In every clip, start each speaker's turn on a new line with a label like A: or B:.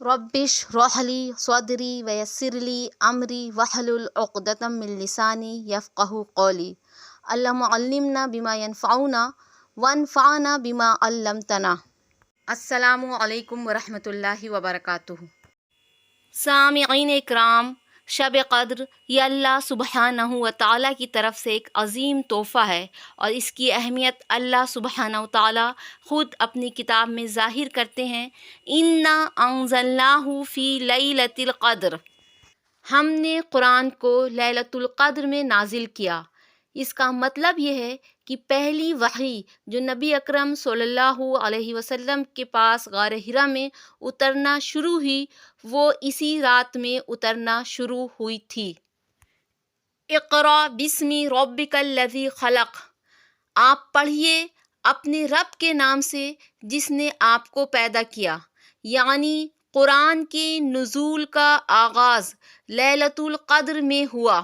A: ربش روحلی صدری ویسرلی امری وحلل عقدۃ من لسانی یفقہوا قولی۔ اللہم علمنا بما ینفعنا وانفعنا بما علمتنا۔ السلام علیکم ورحمۃ اللہ وبرکاتہ۔ سامعین اکرام، شب قدر یہ اللہ سبحانہ و تعالیٰ کی طرف سے ایک عظیم تحفہ ہے، اور اس کی اہمیت اللہ سبحانہ و تعالیٰ خود اپنی کتاب میں ظاہر کرتے ہیں۔ اِنَّا أَنزَلْنَاهُ فِي لَيْلَةِ الْقَدْرِ، ہم نے قرآن کو لیلۃ القدر میں نازل کیا۔ اس کا مطلب یہ ہے کہ پہلی وحی جو نبی اکرم صلی اللہ علیہ وسلم کے پاس غار حرا میں اترنا شروع ہوئی، وہ اسی رات میں اترنا شروع ہوئی تھی۔ اقرأ بسم ربک الذی خلق، آپ پڑھیے اپنے رب کے نام سے جس نے آپ کو پیدا کیا۔ یعنی قرآن کے نزول کا آغاز لیلۃ القدر میں ہوا۔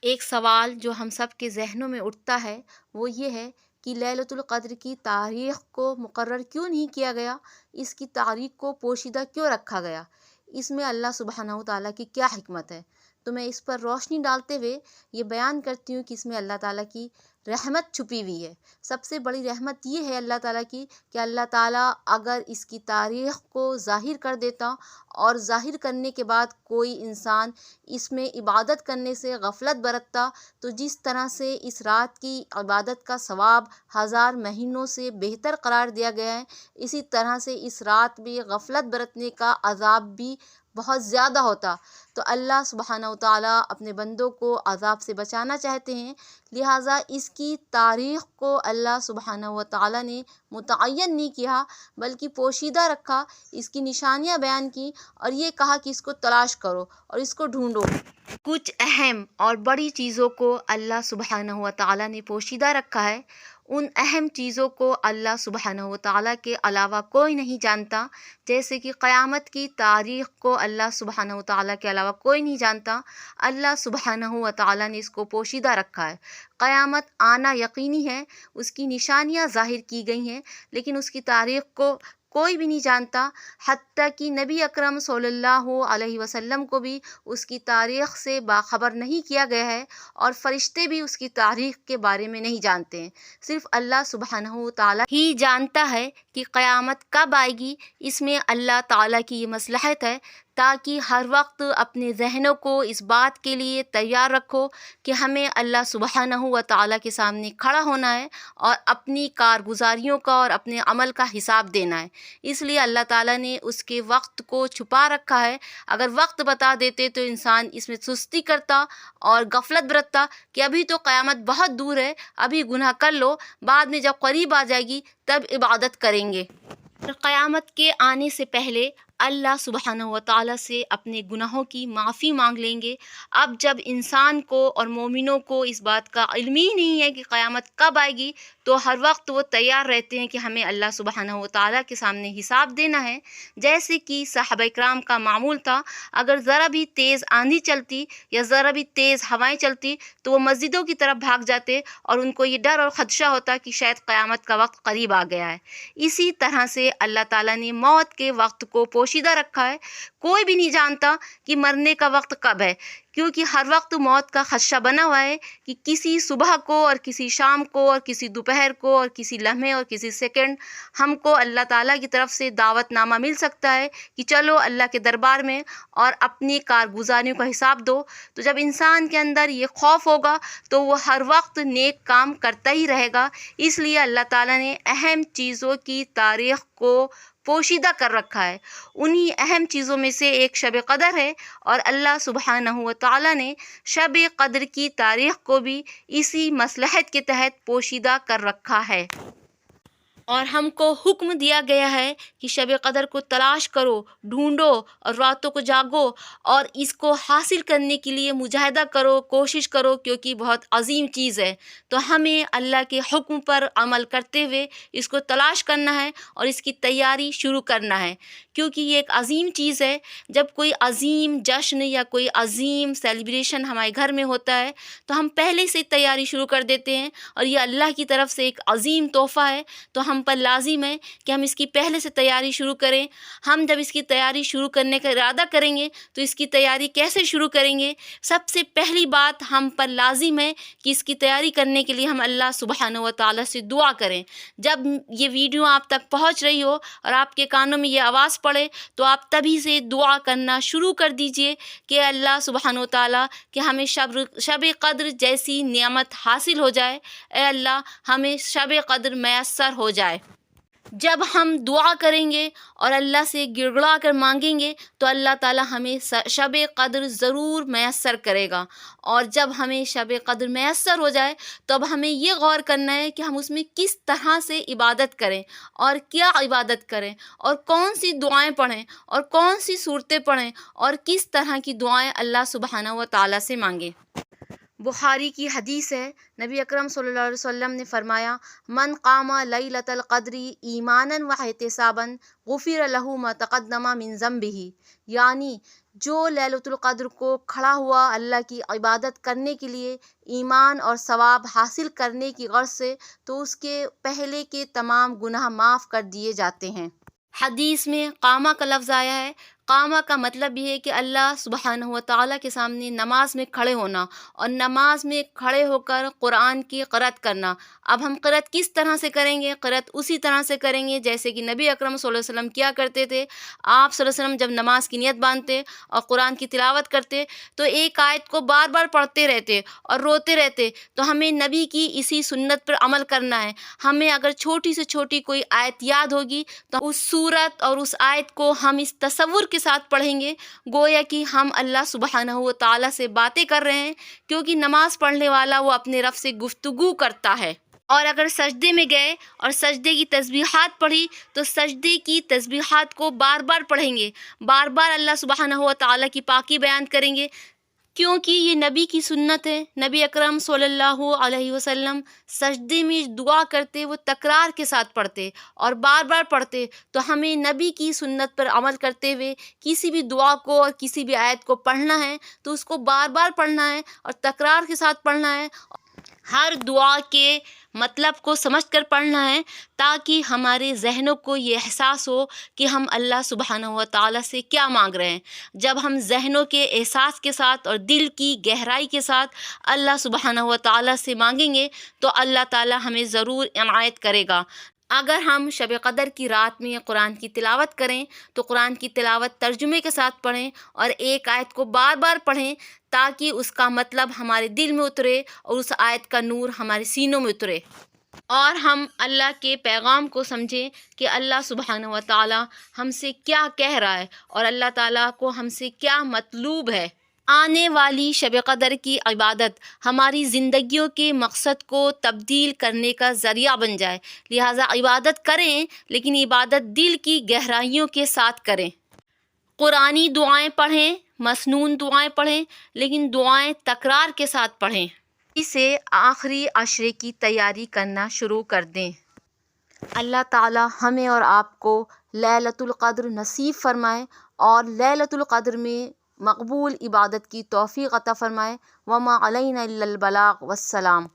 A: ایک سوال جو ہم سب کے ذہنوں میں اٹھتا ہے وہ یہ ہے کہ لیلۃ القدر کی تاریخ کو مقرر کیوں نہیں کیا گیا، اس کی تاریخ کو پوشیدہ کیوں رکھا گیا، اس میں اللہ سبحانہ و تعالیٰ کی کیا حکمت ہے؟ تو میں اس پر روشنی ڈالتے ہوئے یہ بیان کرتی ہوں کہ اس میں اللہ تعالیٰ کی رحمت چھپی ہوئی ہے۔ سب سے بڑی رحمت یہ ہے اللہ تعالیٰ کی کہ اللہ تعالیٰ اگر اس کی تاریخ کو ظاہر کر دیتا اور ظاہر کرنے کے بعد کوئی انسان اس میں عبادت کرنے سے غفلت برتتا، تو جس طرح سے اس رات کی عبادت کا ثواب 1000 مہینوں سے بہتر قرار دیا گیا ہے، اسی طرح سے اس رات میں غفلت برتنے کا عذاب بھی بہت زیادہ ہوتا۔ تو اللہ سبحانہ و تعالیٰ اپنے بندوں کو عذاب سے بچانا چاہتے ہیں، لہٰذا اس کی تاریخ کو اللہ سبحانہ و تعالیٰ نے متعین نہیں کیا بلکہ پوشیدہ رکھا، اس کی نشانیاں بیان کی اور یہ کہا کہ اس کو تلاش کرو اور اس کو ڈھونڈو۔ کچھ اہم اور بڑی چیزوں کو اللہ سبحانہ و تعالیٰ نے پوشیدہ رکھا ہے۔ ان اہم چیزوں کو اللہ سبحانہ و تعالیٰ کے علاوہ کوئی نہیں جانتا، جیسے کہ قیامت کی تاریخ کو اللہ سبحانہ و تعالیٰ کے علاوہ کوئی نہیں جانتا۔ اللہ سبحانہ و تعالیٰ نے اس کو پوشیدہ رکھا ہے۔ قیامت آنا یقینی ہے، اس کی نشانیاں ظاہر کی گئی ہیں، لیکن اس کی تاریخ کو کوئی بھی نہیں جانتا، حتیٰ کہ نبی اکرم صلی اللہ علیہ وسلم کو بھی اس کی تاریخ سے باخبر نہیں کیا گیا ہے، اور فرشتے بھی اس کی تاریخ کے بارے میں نہیں جانتے ہیں۔ صرف اللہ سبحانہ و تعالیٰ ہی جانتا ہے کہ قیامت کب آئے گی۔ اس میں اللہ تعالیٰ کی یہ مصلحت ہے تاکہ ہر وقت اپنے ذہنوں کو اس بات کے لیے تیار رکھو کہ ہمیں اللہ سبحانہ و تعالیٰ کے سامنے کھڑا ہونا ہے اور اپنی کارگزاریوں کا اور اپنے عمل کا حساب دینا ہے۔ اس لیے اللہ تعالیٰ نے اس کے وقت کو چھپا رکھا ہے۔ اگر وقت بتا دیتے تو انسان اس میں سستی کرتا اور غفلت برتتا کہ ابھی تو قیامت بہت دور ہے، ابھی گناہ کر لو، بعد میں جب قریب آ جائے گی تب عبادت کریں گے۔ قیامت کے آنے سے پہلے اللہ سبحانہ و تعالیٰ سے اپنے گناہوں کی معافی مانگ لیں گے۔ اب جب انسان کو اور مومنوں کو اس بات کا علم ہی نہیں ہے کہ قیامت کب آئے گی، تو ہر وقت وہ تیار رہتے ہیں کہ ہمیں اللہ سبحانہ و تعالیٰ کے سامنے حساب دینا ہے۔ جیسے کہ صحابہ کرام کا معمول تھا، اگر ذرا بھی تیز آندھی چلتی یا ذرا بھی تیز ہوائیں چلتی تو وہ مسجدوں کی طرف بھاگ جاتے، اور ان کو یہ ڈر اور خدشہ ہوتا کہ شاید قیامت کا وقت قریب آ گیا ہے۔ اسی طرح سے اللہ تعالیٰ نے موت کے وقت کو پوشیدہ رکھا ہے۔ کوئی بھی نہیں جانتا کہ مرنے کا وقت کب ہے، کیونکہ ہر وقت موت کا خدشہ بنا ہوا ہے کہ کسی صبح کو اور کسی شام کو اور کسی دوپہر کو اور کسی لمحے اور کسی سیکنڈ ہم کو اللہ تعالیٰ کی طرف سے دعوت نامہ مل سکتا ہے کہ چلو اللہ کے دربار میں اور اپنی کارگزاریوں کا حساب دو۔ تو جب انسان کے اندر یہ خوف ہوگا تو وہ ہر وقت نیک کام کرتا ہی رہے گا۔ اس لیے اللہ تعالیٰ نے اہم چیزوں کی تاریخ کو پوشیدہ کر رکھا ہے۔ انہی اہم چیزوں میں سے ایک شب قدر ہے، اور اللہ سبحانہ و تعالیٰ نے شب قدر کی تاریخ کو بھی اسی مصلحت کے تحت پوشیدہ کر رکھا ہے۔ اور ہم کو حکم دیا گیا ہے کہ شب قدر کو تلاش کرو، ڈھونڈو اور راتوں کو جاگو اور اس کو حاصل کرنے کے لیے مجاہدہ کرو، کوشش کرو، کیونکہ بہت عظیم چیز ہے۔ تو ہمیں اللہ کے حکم پر عمل کرتے ہوئے اس کو تلاش کرنا ہے اور اس کی تیاری شروع کرنا ہے، کیونکہ یہ ایک عظیم چیز ہے۔ جب کوئی عظیم جشن یا کوئی عظیم سیلیبریشن ہمارے گھر میں ہوتا ہے تو ہم پہلے سے تیاری شروع کر دیتے ہیں، اور یہ اللہ کی طرف سے ایک عظیم تحفہ ہے۔ تو ہم ہم پر لازم ہے کہ ہم اس کی پہلے سے تیاری شروع کریں۔ ہم جب اس کی تیاری شروع کرنے کا ارادہ کریں گے تو اس کی تیاری کیسے شروع کریں گے؟ سب سے پہلی بات ہم پر لازم ہے کہ اس کی تیاری کرنے کے لیے ہم اللہ سبحانہ و تعالیٰ سے دعا کریں۔ جب یہ ویڈیو آپ تک پہنچ رہی ہو اور آپ کے کانوں میں یہ آواز پڑے تو آپ تبھی سے دعا کرنا شروع کر دیجئے کہ اللہ سبحانہ و تعالیٰ کہ ہمیں شب قدر جیسی نعمت حاصل ہو جائے، اے اللہ ہمیں شب قدر میسر ہو جائے۔ جب ہم دعا کریں گے اور اللہ سے گڑ گڑا کر مانگیں گے تو اللہ تعالیٰ ہمیں شب قدر ضرور میسر کرے گا۔ اور جب ہمیں شب قدر میسر ہو جائے تو اب ہمیں یہ غور کرنا ہے کہ ہم اس میں کس طرح سے عبادت کریں اور کیا عبادت کریں اور کون سی دعائیں پڑھیں اور کون سی صورتیں پڑھیں اور کس طرح کی دعائیں اللہ سبحانہ و تعالیٰ سے مانگیں۔ بخاری کی حدیث ہے، نبی اکرم صلی اللہ علیہ وسلم نے فرمایا، من قام لیلۃ القدر ایمانا واحتسابا غفر له ما تقدم من ذنبہ، یعنی جو لیلۃ القدر کو کھڑا ہوا اللہ کی عبادت کرنے کے لیے ایمان اور ثواب حاصل کرنے کی غرض سے تو اس کے پہلے کے تمام گناہ معاف کر دیے جاتے ہیں۔ حدیث میں قامہ کا لفظ آیا ہے۔ قامہ کا مطلب یہ ہے کہ اللہ سبحانہ و تعالیٰ کے سامنے نماز میں کھڑے ہونا اور نماز میں کھڑے ہو کر قرآن کی قرأت کرنا۔ اب ہم قرأت کس طرح سے کریں گے؟ قرأت اسی طرح سے کریں گے جیسے کہ نبی اکرم صلی اللہ علیہ وسلم کیا کرتے تھے۔ آپ صلی اللہ علیہ وسلم جب نماز کی نیت باندھتے اور قرآن کی تلاوت کرتے تو ایک آیت کو بار بار پڑھتے رہتے اور روتے رہتے۔ تو ہمیں نبی کی اسی سنت پر عمل کرنا ہے۔ ہمیں اگر چھوٹی سے چھوٹی کوئی آیت یاد ہوگی تو اس سورت اور اس آیت کو ہم اس تصور کے ساتھ پڑھیں گے گویا کہ ہم اللہ سبحانہ و تعالیٰ سے باتیں کر رہے ہیں، کیونکہ نماز پڑھنے والا وہ اپنے رب سے گفتگو کرتا ہے۔ اور اگر سجدے میں گئے اور سجدے کی تسبیحات پڑھی تو سجدے کی تسبیحات کو بار بار پڑھیں گے، بار بار اللہ سبحانہ و تعالیٰ کی پاکی بیان کریں گے، کیونکہ یہ نبی کی سنت ہے۔ نبی اکرم صلی اللہ علیہ وسلم سجدے میں دعا کرتے وہ تکرار کے ساتھ پڑھتے اور بار بار پڑھتے۔ تو ہمیں نبی کی سنت پر عمل کرتے ہوئے کسی بھی دعا کو اور کسی بھی آیت کو پڑھنا ہے تو اس کو بار بار پڑھنا ہے اور تکرار کے ساتھ پڑھنا ہے۔ ہر دعا کے مطلب کو سمجھ کر پڑھنا ہے تاکہ ہمارے ذہنوں کو یہ احساس ہو کہ ہم اللہ سبحانہ و تعالیٰ سے کیا مانگ رہے ہیں۔ جب ہم ذہنوں کے احساس کے ساتھ اور دل کی گہرائی کے ساتھ اللہ سبحانہ و تعالیٰ سے مانگیں گے تو اللہ تعالیٰ ہمیں ضرور عنایت کرے گا۔ اگر ہم شب قدر کی رات میں قرآن کی تلاوت کریں تو قرآن کی تلاوت ترجمے کے ساتھ پڑھیں اور ایک آیت کو بار بار پڑھیں تاکہ اس کا مطلب ہمارے دل میں اترے اور اس آیت کا نور ہمارے سینوں میں اترے اور ہم اللہ کے پیغام کو سمجھیں کہ اللہ سبحانہ و تعالیٰ ہم سے کیا کہہ رہا ہے اور اللہ تعالیٰ کو ہم سے کیا مطلوب ہے۔ آنے والی شب قدر کی عبادت ہماری زندگیوں کے مقصد کو تبدیل کرنے کا ذریعہ بن جائے، لہٰذا عبادت کریں لیکن عبادت دل کی گہرائیوں کے ساتھ کریں۔ قرآنی دعائیں پڑھیں، مسنون دعائیں پڑھیں، لیکن دعائیں تکرار کے ساتھ پڑھیں۔ اسے آخری عشرے کی تیاری کرنا شروع کر دیں۔ اللہ تعالی ہمیں اور آپ کو لیلۃ القدر نصیب فرمائے اور لیلۃ القدر میں مقبول عبادت کی توفیق عطا فرمائے۔ وما علینا الا البلاغ، والسلام۔